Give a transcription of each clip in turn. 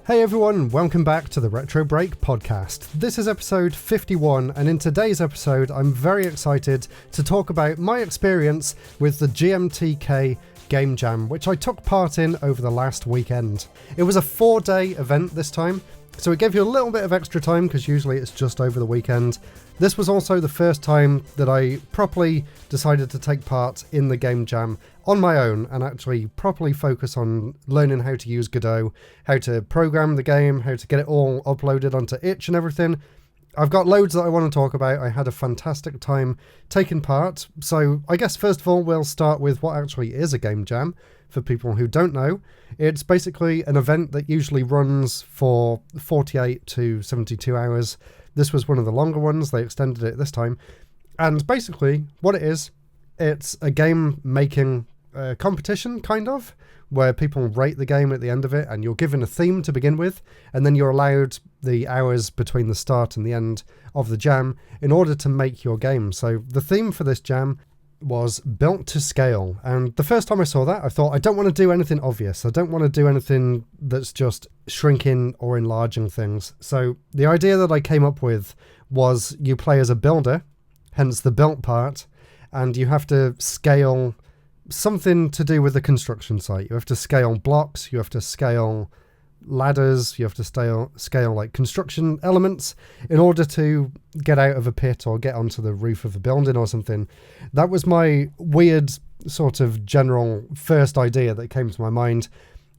Hey everyone, welcome back to the RetroBreak Podcast. This is episode 51, and in today's episode I'm very excited to talk about my experience with the GMTK Game Jam, which I took part in over the last weekend. It was a 4-day event this time, so it gave you a little bit of extra time because usually it's just over the weekend. This was also the first time that I properly decided to take part in the Game Jam on my own and actually properly focus on learning how to use Godot, how to program the game, how to get it all uploaded onto itch and everything. I've got loads that I want to talk about. I had a fantastic time taking part. So I guess first of all, we'll start with what actually is a Game Jam. For people who don't know, it's basically an event that usually runs for 48 to 72 hours. This was one of the longer ones. They extended it this time. And basically what it is, it's a game making competition, kind of, where people rate the game at the end of it, and you're given a theme to begin with, and then you're allowed the hours between the start and the end of the jam in order to make your game. So the theme for this jam was built to scale, and the first time I saw that I thought, I don't want to do anything obvious. I don't want to do anything that's just shrinking or enlarging things. So the idea that I came up with was you play as a builder, hence the built part, and you have to scale something to do with the construction site. You have to scale blocks, you have to scale ladders, you have to scale like construction elements in order to get out of a pit or get onto the roof of a building or something. That was my weird sort of general first idea that came to my mind.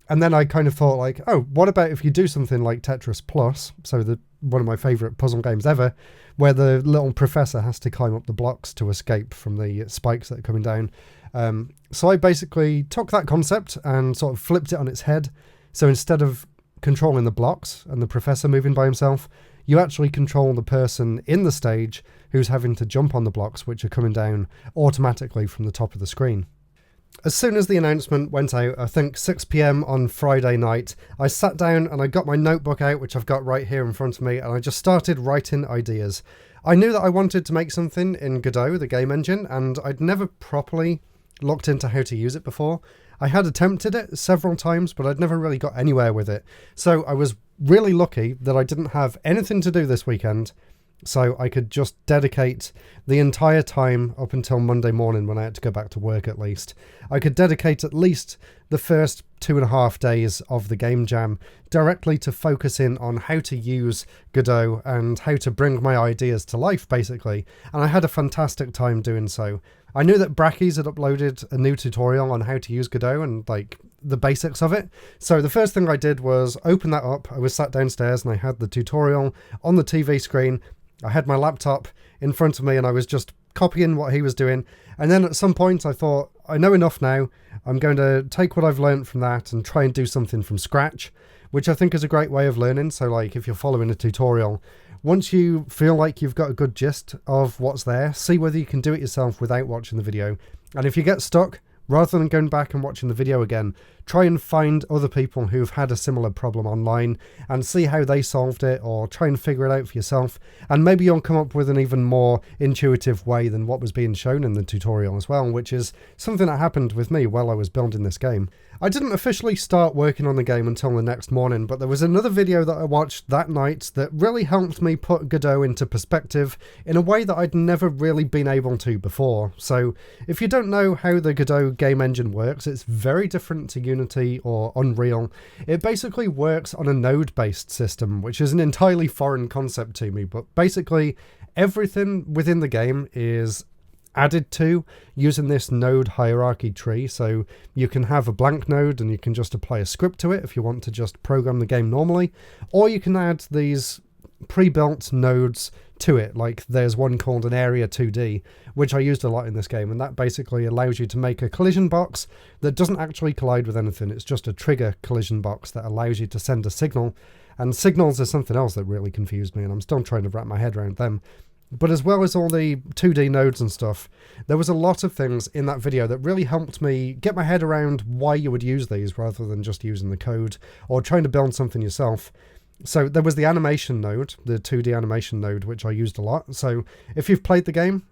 And then I kind of thought like, oh, what about if you do something like Tetris Plus, so one of my favorite puzzle games ever, where the little professor has to climb up the blocks to escape from the spikes that are coming down. So I basically took that concept and sort of flipped it on its head. So instead of controlling the blocks and the professor moving by himself, you actually control the person in the stage who's having to jump on the blocks, which are coming down automatically from the top of the screen. As soon as the announcement went out, I think 6 p.m. on Friday night, I sat down and I got my notebook out, which I've got right here in front of me, and I just started writing ideas. I knew that I wanted to make something in Godot, the game engine, and I'd never properly looked into how to use it before. I had attempted it several times, but I'd never really got anywhere with it. So I was really lucky that I didn't have anything to do this weekend, so I could just dedicate the entire time up until Monday morning when I had to go back to work at least. I could dedicate at least the first 2.5 days of the game jam directly to focusing on how to use Godot and how to bring my ideas to life, basically. And I had a fantastic time doing so. I knew that Brackies had uploaded a new tutorial on how to use Godot and like the basics of it. So the first thing I did was open that up. I was sat downstairs and I had the tutorial on the TV screen. I had my laptop in front of me and I was just copying what he was doing. And then at some point I thought, I know enough now. I'm going to take what I've learned from that and try and do something from scratch, which I think is a great way of learning. So like if you're following a tutorial, once you feel like you've got a good gist of what's there, see whether you can do it yourself without watching the video. And if you get stuck, rather than going back and watching the video again, try and find other people who've had a similar problem online and see how they solved it, or try and figure it out for yourself. And maybe you'll come up with an even more intuitive way than what was being shown in the tutorial as well, which is something that happened with me while I was building this game. I didn't officially start working on the game until the next morning, but there was another video that I watched that night that really helped me put Godot into perspective in a way that I'd never really been able to before. So if you don't know how the Godot game engine works, it's very different to Unity or Unreal. It basically works on a node-based system, which is an entirely foreign concept to me, but basically everything within the game is added to using this node hierarchy tree. So you can have a blank node and you can just apply a script to it if you want to just program the game normally, or you can add these pre-built nodes to it. Like there's one called an area 2D, which I used a lot in this game, and that basically allows you to make a collision box that doesn't actually collide with anything. It's just a trigger collision box that allows you to send a signal, and signals is something else that really confused me, and I'm still trying to wrap my head around them. But as well as all the 2D nodes and stuff, there was a lot of things in that video that really helped me get my head around why you would use these rather than just using the code or trying to build something yourself. So there was the animation node, the 2D animation node, which I used a lot. So if you've played the game,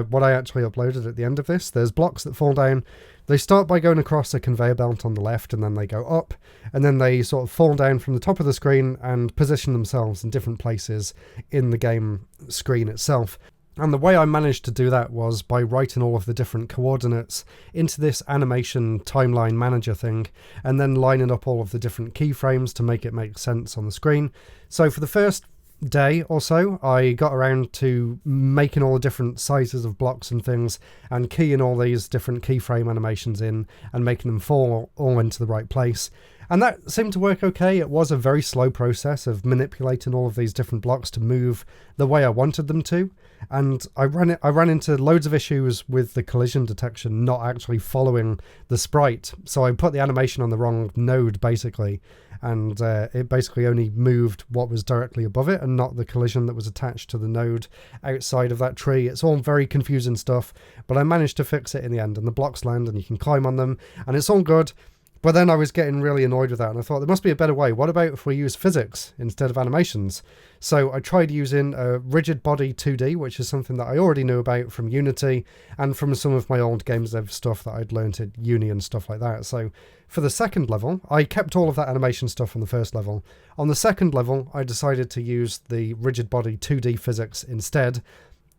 what I actually uploaded at the end of this. There's blocks that fall down. They start by going across a conveyor belt on the left, and then they go up, and then they sort of fall down from the top of the screen and position themselves in different places in the game screen itself. And the way I managed to do that was by writing all of the different coordinates into this animation timeline manager thing, and then lining up all of the different keyframes to make it make sense on the screen. So for the first day or so, I got around to making all the different sizes of blocks and things, and keying all these different keyframe animations in and making them fall all into the right place. And that seemed to work okay. It was a very slow process of manipulating all of these different blocks to move the way I wanted them to. And I ran into loads of issues with the collision detection not actually following the sprite. So I put the animation on the wrong node, basically. And it basically only moved what was directly above it and not the collision that was attached to the node outside of that tree. It's all very confusing stuff, but I managed to fix it in the end, and the blocks land and you can climb on them, and it's all good. But then I was getting really annoyed with that, and I thought there must be a better way. What about if we use physics instead of animations? So I tried using a rigid body 2D, which is something that I already knew about from Unity and from some of my old games dev stuff that I'd learned at uni and stuff like that. So for the second level, I kept all of that animation stuff on the first level. On the second level, I decided to use the rigid body 2D physics instead,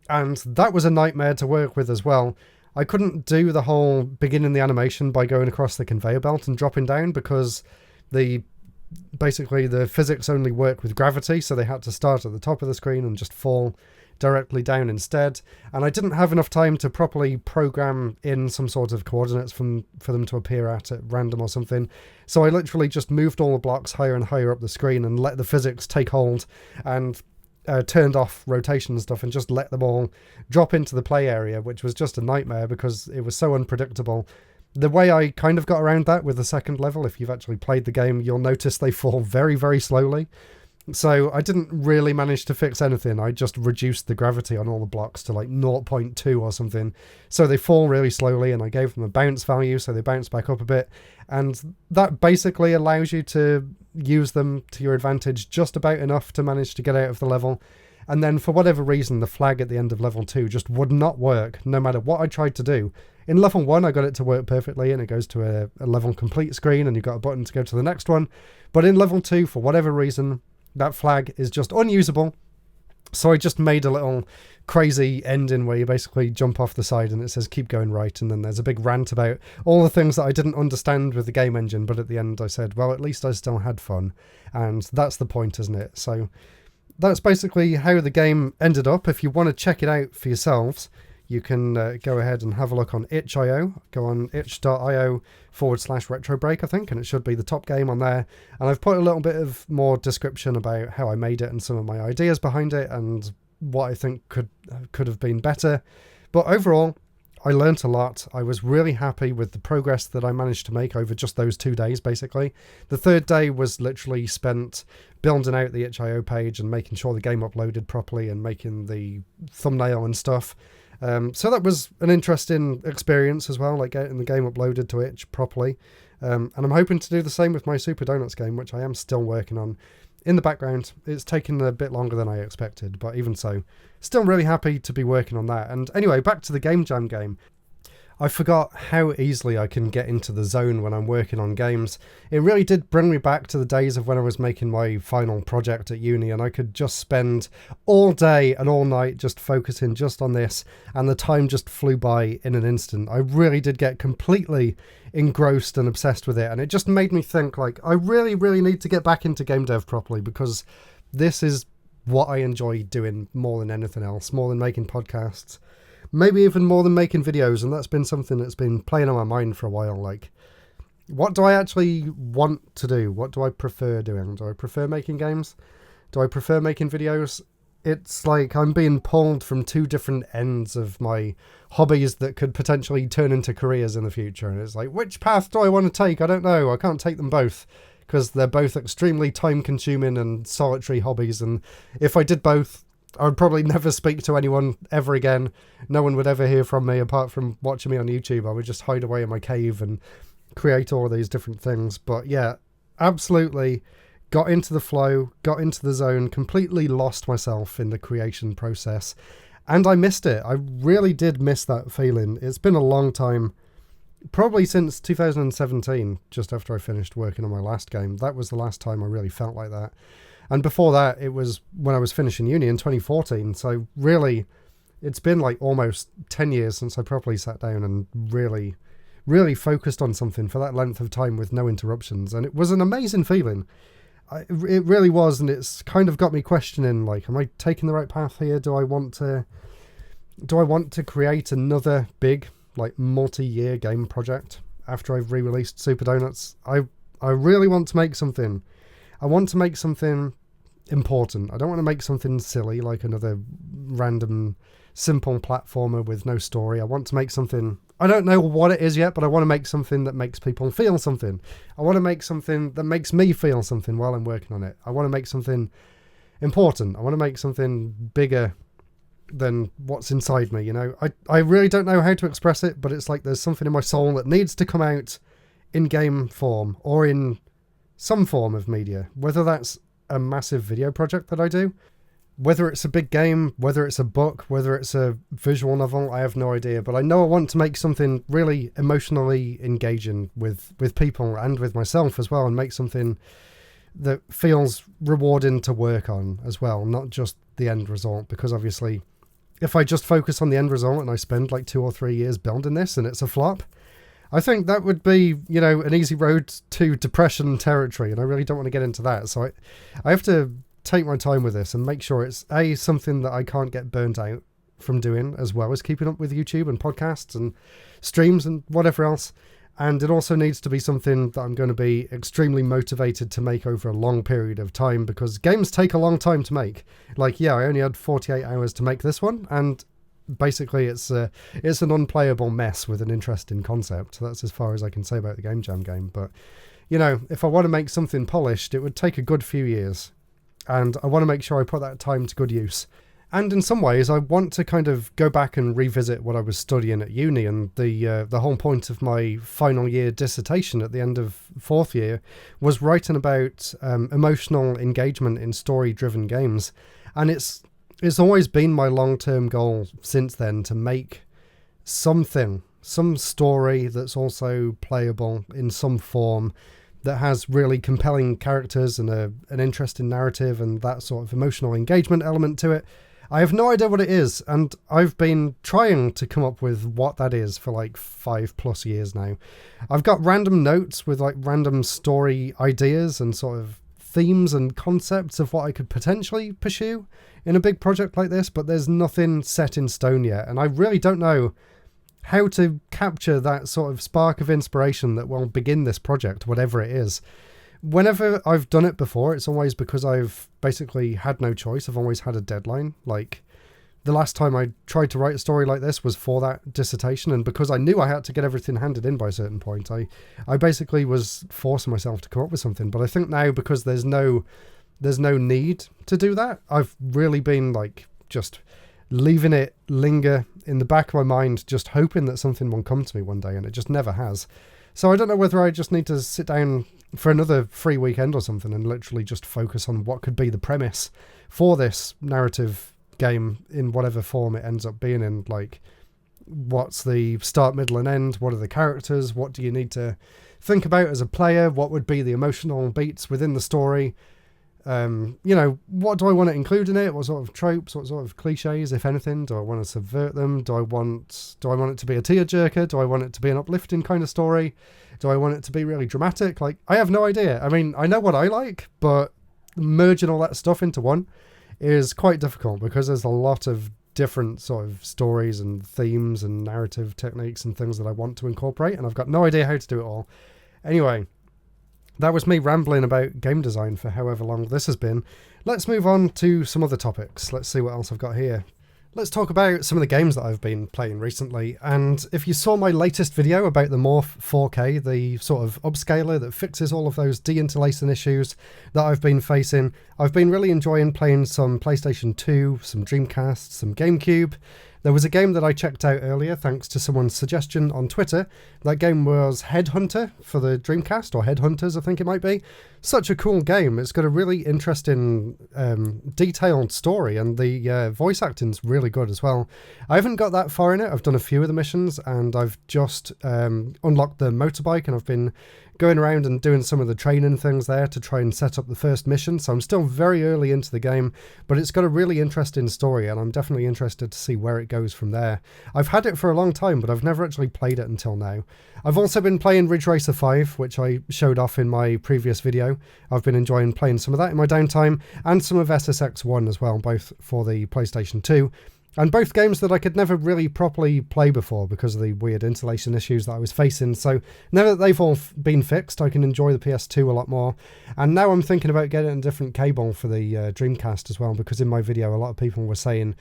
and that was a nightmare to work with as well. I couldn't do the whole beginning the animation by going across the conveyor belt and dropping down, because basically the physics only work with gravity, so they had to start at the top of the screen and just fall directly down instead. And I didn't have enough time to properly program in some sort of coordinates for them to appear at random or something. So I literally just moved all the blocks higher and higher up the screen and let the physics take hold, and turned off rotation and stuff, and just let them all drop into the play area, which was just a nightmare because it was so unpredictable. The way I kind of got around that with the second level, if you've actually played the game, you'll notice they fall very, very slowly. So I didn't really manage to fix anything. I just reduced the gravity on all the blocks to like 0.2 or something. So they fall really slowly, and I gave them a bounce value so they bounce back up a bit. And that basically allows you to use them to your advantage just about enough to manage to get out of the level. And then for whatever reason, the flag at the end of level 2 just would not work, no matter what I tried to do. In level 1, I got it to work perfectly, and it goes to a level complete screen, and you've got a button to go to the next one. But in level 2, for whatever reason, that flag is just unusable. So I just made a little crazy ending where you basically jump off the side and it says keep going right, and then there's a big rant about all the things that I didn't understand with the game engine, but at the end I said, well, at least I still had fun, and that's the point, isn't it? So that's basically how the game ended up. If you want to check it out for yourselves, you can go ahead and have a look on itch.io. Go on itch.io/RetroBreak, I think, and it should be the top game on there. And I've put a little bit of more description about how I made it and some of my ideas behind it and what I think could have been better. But overall, I learnt a lot. I was really happy with the progress that I managed to make over just those 2 days, basically. The third day was literally spent building out the itch.io page and making sure the game uploaded properly and making the thumbnail and stuff. So that was an interesting experience as well, like getting the game uploaded to itch properly. And I'm hoping to do the same with my Super Donuts game, which I am still working on in the background. It's taken a bit longer than I expected, but even so, still really happy to be working on that. And anyway, back to the Game Jam game. I forgot how easily I can get into the zone when I'm working on games. It really did bring me back to the days of when I was making my final project at uni, and I could just spend all day and all night just focusing just on this, and the time just flew by in an instant. I really did get completely engrossed and obsessed with it, and it just made me think, like, I really, really need to get back into game dev properly, because this is what I enjoy doing more than anything else, more than making podcasts. Maybe even more than making videos, and that's been something that's been playing on my mind for a while. Like, what do I actually want to do? What do I prefer doing? Do I prefer making games? Do I prefer making videos? It's like I'm being pulled from two different ends of my hobbies that could potentially turn into careers in the future. And it's like, which path do I want to take? I don't know. I can't take them both, because they're both extremely time-consuming and solitary hobbies. And if I did both, I would probably never speak to anyone ever again. No one would ever hear from me apart from watching me on YouTube. I would just hide away in my cave and create all of these different things. But yeah, absolutely got into the flow, got into the zone, completely lost myself in the creation process. And I missed it. I really did miss that feeling. It's been a long time, probably since 2017, just after I finished working on my last game. That was the last time I really felt like that. And before that, it was when I was finishing uni in 2014. So really, it's been like almost 10 years since I properly sat down and really focused on something for that length of time with no interruptions. And it was an amazing feeling. It really was, and it's kind of got me questioning, like, am I taking the right path here? Do I want to create another big, like, multi-year game project after I've re-released Super Donuts? I really want to make something. I want to make something important. I don't want to make something silly, like another random, simple platformer with no story. I want to make something... I don't know what it is yet, but I want to make something that makes people feel something. I want to make something that makes me feel something while I'm working on it. I want to make something important. I want to make something bigger than what's inside me, you know? I really don't know how to express it, but it's like there's something in my soul that needs to come out in game form or in some form of media, whether that's a massive video project that I do, whether it's a big game, whether it's a book, whether it's a visual novel, I have no idea. But I know I want to make something really emotionally engaging with people and with myself as well, and make something that feels rewarding to work on as well, not just the end result. Because obviously, if I just focus on the end result and I spend like 2 or 3 years building this and it's a flop, I think that would be, you know, an easy road to depression territory, and I really don't want to get into that. So I have to take my time with this and make sure it's something that I can't get burnt out from doing, as well as keeping up with YouTube and podcasts and streams and whatever else. And it also needs to be something that I'm going to be extremely motivated to make over a long period of time, because games take a long time to make. Like, yeah, I only had 48 hours to make this one, and basically it's an unplayable mess with an interesting concept. That's as far as I can say about the Game Jam game. But, you know, if I want to make something polished, it would take a good few years. And I want to make sure I put that time to good use. And in some ways, I want to kind of go back and revisit what I was studying at uni. And the whole point of my final year dissertation at the end of 4th year was writing about emotional engagement in story-driven games. And it's always been my long-term goal since then to make some story that's also playable in some form, that has really compelling characters and an interesting narrative and that sort of emotional engagement element to it. I have no idea what it is, and I've been trying to come up with what that is for like 5+ years now. I've got random notes with like random story ideas and sort of themes and concepts of what I could potentially pursue in a big project like this, but there's nothing set in stone yet, and I really don't know how to capture that sort of spark of inspiration that will begin this project, whatever it is. Whenever I've done it before, it's always because I've basically had no choice. I've always had a deadline. Like, the last time I tried to write a story like this was for that dissertation, and because I knew I had to get everything handed in by a certain point, I basically was forcing myself to come up with something. But I think now, because there's no need to do that, I've really been like just leaving it linger in the back of my mind, just hoping that something will come to me one day, and it just never has. So I don't know whether I just need to sit down for another free weekend or something and literally just focus on what could be the premise for this narrative game in whatever form it ends up being in. Like, what's the start, middle and end? What are the characters? What do you need to think about as a player? What would be the emotional beats within the story? You know, what do I want to include in it? What sort of tropes, what sort of cliches, if anything? Do I want to subvert them? Do I want it to be a tearjerker? Do I want it to be an uplifting kind of story? Do I want it to be really dramatic? Like, I have no idea. I mean, I know what I like, but merging all that stuff into one is quite difficult, because there's a lot of different sort of stories and themes and narrative techniques and things that I want to incorporate, and I've got no idea how to do it all. Anyway, that was me rambling about game design for however long this has been. Let's move on to some other topics. Let's see what else I've got here. Let's talk about some of the games that I've been playing recently. And if you saw my latest video about the Morph 4K, the sort of upscaler that fixes all of those deinterlacing issues that I've been facing, I've been really enjoying playing some PlayStation 2, some Dreamcast, some GameCube. There was a game that I checked out earlier thanks to someone's suggestion on Twitter. That game was Headhunter for the Dreamcast, or Headhunters I think it might be. Such a cool game. It's got a really interesting, detailed story, and the voice acting's really good as well. I haven't got that far in it. I've done a few of the missions, and I've just unlocked the motorbike, and I've been going around and doing some of the training things there to try and set up the first mission. So I'm still very early into the game, but it's got a really interesting story, and I'm definitely interested to see where it goes from there. I've had it for a long time, but I've never actually played it until now. I've also been playing Ridge Racer 5, which I showed off in my previous video. I've been enjoying playing some of that in my downtime, and some of SSX1 as well, both for the PlayStation 2. And both games that I could never really properly play before because of the weird interlacing issues that I was facing. So now that they've all been fixed, I can enjoy the PS2 a lot more. And now I'm thinking about getting a different cable for the Dreamcast as well, because in my video a lot of people were saying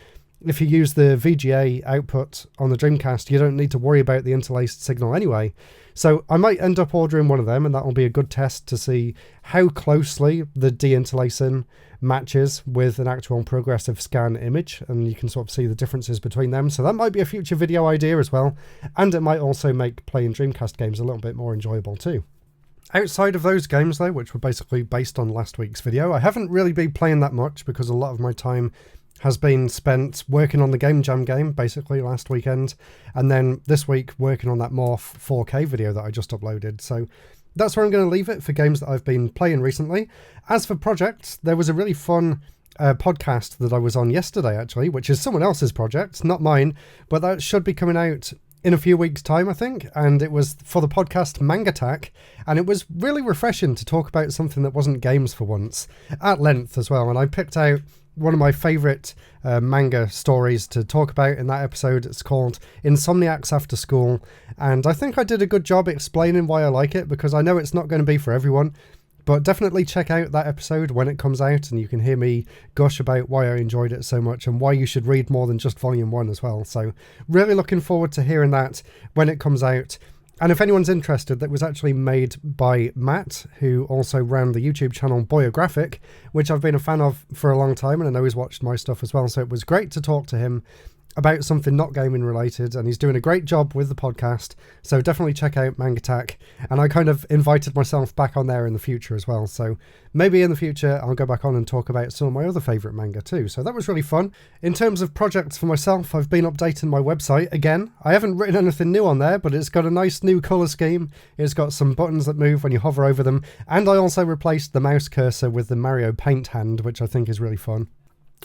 if you use the VGA output on the Dreamcast, you don't need to worry about the interlaced signal anyway. So I might end up ordering one of them, and that will be a good test to see how closely the de-interlacing matches with an actual progressive scan image, and you can sort of see the differences between them. So that might be a future video idea as well, and it might also make playing Dreamcast games a little bit more enjoyable too. Outside of those games though, which were basically based on last week's video, I haven't really been playing that much because a lot of my time has been spent working on the Game Jam game, basically last weekend, and then this week working on that Morph 4K video that I just uploaded. So that's where I'm going to leave it for games that I've been playing recently. As for projects, there was a really fun podcast that I was on yesterday, actually, which is someone else's project, not mine, but that should be coming out in a few weeks' time, I think, and it was for the podcast Mangatak, and it was really refreshing to talk about something that wasn't games for once, at length as well, and I picked out one of my favourite manga stories to talk about in that episode. It's called Insomniacs After School, and I think I did a good job explaining why I like it, because I know it's not going to be for everyone, but definitely check out that episode when it comes out, and you can hear me gush about why I enjoyed it so much and why you should read more than just Volume 1 as well. So really looking forward to hearing that when it comes out. And if anyone's interested, that was actually made by Matt, who also ran the YouTube channel Boyographic, which I've been a fan of for a long time, and I know he's watched my stuff as well, so it was great to talk to him about something not gaming related, and he's doing a great job with the podcast, so definitely check out Mangatak. And I kind of invited myself back on there in the future as well, so maybe in the future I'll go back on and talk about some of my other favourite manga too. So that was really fun. In terms of projects for myself, I've been updating my website again. I haven't written anything new on there, but it's got a nice new colour scheme. It's got some buttons that move when you hover over them, and I also replaced the mouse cursor with the Mario Paint hand, which I think is really fun.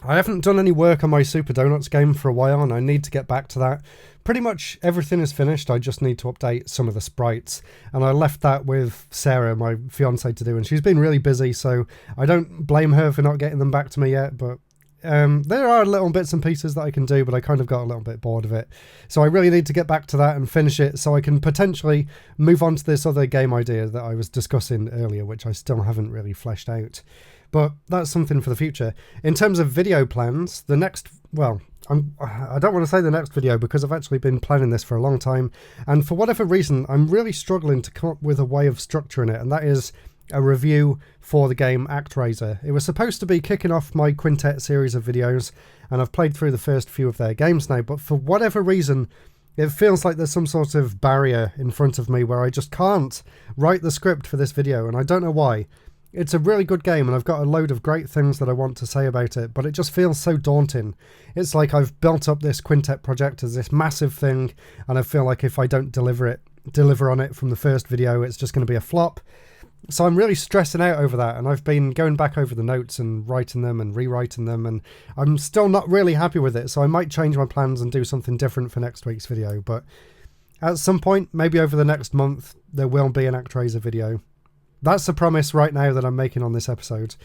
I haven't done any work on my Super Donuts game for a while, and I need to get back to that. Pretty much everything is finished, I just need to update some of the sprites, and I left that with Sarah, my fiancée, to do, and she's been really busy, so I don't blame her for not getting them back to me yet, but there are little bits and pieces that I can do, but I kind of got a little bit bored of it. So I really need to get back to that and finish it so I can potentially move on to this other game idea that I was discussing earlier, which I still haven't really fleshed out. But that's something for the future. In terms of video plans, the next, well, I don't want to say the next video because I've actually been planning this for a long time, and for whatever reason I'm really struggling to come up with a way of structuring it, and that is a review for the game ActRaiser. It was supposed to be kicking off my Quintet series of videos, and I've played through the first few of their games now, but for whatever reason it feels like there's some sort of barrier in front of me where I just can't write the script for this video, and I don't know why. It's a really good game, and I've got a load of great things that I want to say about it, but it just feels so daunting. It's like I've built up this Quintet project as this massive thing, and I feel like if I don't deliver on it from the first video, it's just going to be a flop. So I'm really stressing out over that, and I've been going back over the notes and writing them and rewriting them, and I'm still not really happy with it, so I might change my plans and do something different for next week's video. But at some point, maybe over the next month, there will be an ActRaiser video. That's the promise right now that I'm making on this episode.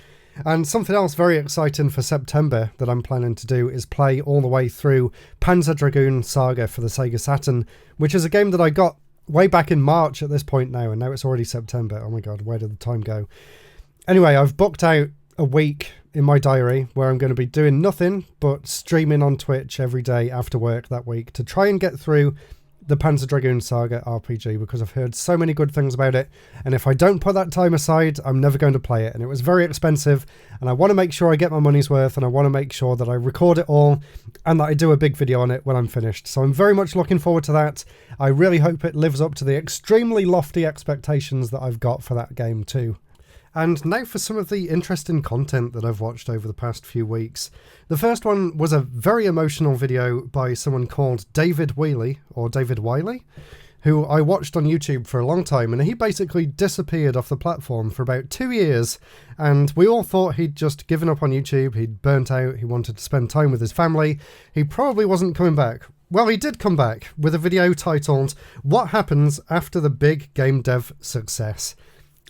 And something else very exciting for September that I'm planning to do is play all the way through Panzer Dragoon Saga for the Sega Saturn, which is a game that I got way back in March at this point now, and now it's already September. Oh my god, where did the time go? Anyway, I've booked out a week in my diary where I'm going to be doing nothing but streaming on Twitch every day after work that week to try and get through the Panzer Dragoon Saga RPG because I've heard so many good things about it, and if I don't put that time aside, I'm never going to play it. And it was very expensive, and I want to make sure I get my money's worth, and I want to make sure that I record it all and that I do a big video on it when I'm finished. So I'm very much looking forward to that. I really hope it lives up to the extremely lofty expectations that I've got for that game too. And now for some of the interesting content that I've watched over the past few weeks. The first one was a very emotional video by someone called David Wheely, or David Wiley, who I watched on YouTube for a long time, and he basically disappeared off the platform for about 2 years, and we all thought he'd just given up on YouTube, he'd burnt out, he wanted to spend time with his family, he probably wasn't coming back. Well, he did come back with a video titled, "What Happens After the Big Game Dev Success?"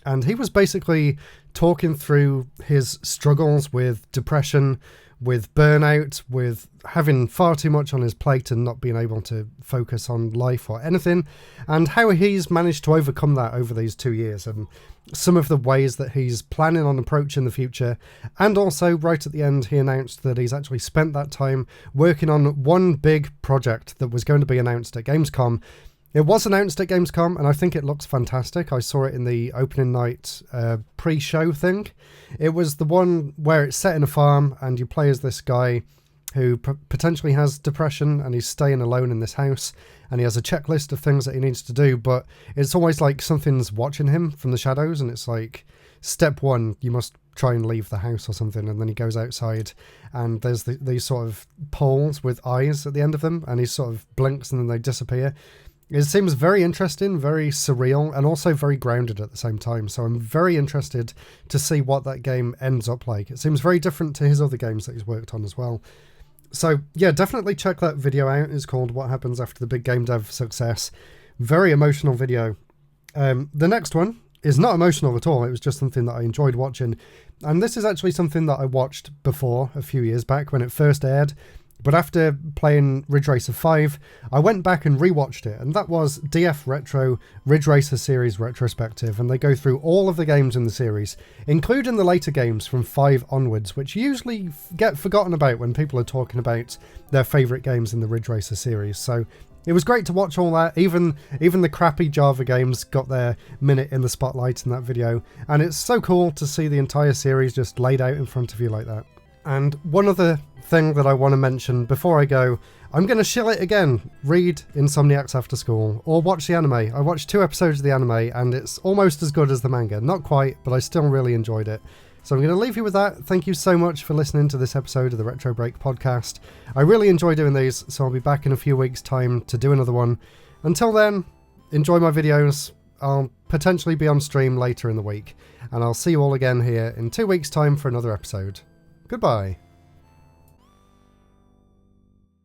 And he was basically talking through his struggles with depression, with burnout, with having far too much on his plate and not being able to focus on life or anything, and how he's managed to overcome that over these 2 years, and some of the ways that he's planning on approaching the future. And also, right at the end, he announced that he's actually spent that time working on one big project that was going to be announced at Gamescom. It was announced at Gamescom, and I think it looks fantastic. I saw it in the opening night pre-show thing. It was the one where it's set in a farm, and you play as this guy who potentially has depression, and he's staying alone in this house, and he has a checklist of things that he needs to do, but it's always like something's watching him from the shadows, and it's like, step one, you must try and leave the house or something, and then he goes outside, and there's these sort of poles with eyes at the end of them, and he sort of blinks, and then they disappear. It seems very interesting, very surreal, and also very grounded at the same time. So I'm very interested to see what that game ends up like. It seems very different to his other games that he's worked on as well. So yeah, definitely check that video out. It's called What Happens After the Big Game Dev Success. Very emotional video. The next one is not emotional at all. It was just something that I enjoyed watching. And this is actually something that I watched before, a few years back when it first aired. But after playing Ridge Racer 5, I went back and rewatched it, and that was DF Retro Ridge Racer Series Retrospective, and they go through all of the games in the series, including the later games from 5 onwards, which usually get forgotten about when people are talking about their favourite games in the Ridge Racer series. So it was great to watch all that. Even the crappy Java games got their minute in the spotlight in that video, and it's so cool to see the entire series just laid out in front of you like that. And one other thing that I want to mention before I go, I'm going to shill it again. Read Insomniacs After School, or watch the anime. I watched 2 episodes of the anime, and it's almost as good as the manga. Not quite, but I still really enjoyed it. So I'm going to leave you with that. Thank you so much for listening to this episode of the RetroBreak Podcast. I really enjoy doing these, so I'll be back in a few weeks' time to do another one. Until then, enjoy my videos. I'll potentially be on stream later in the week, and I'll see you all again here in 2 weeks' time for another episode. Goodbye.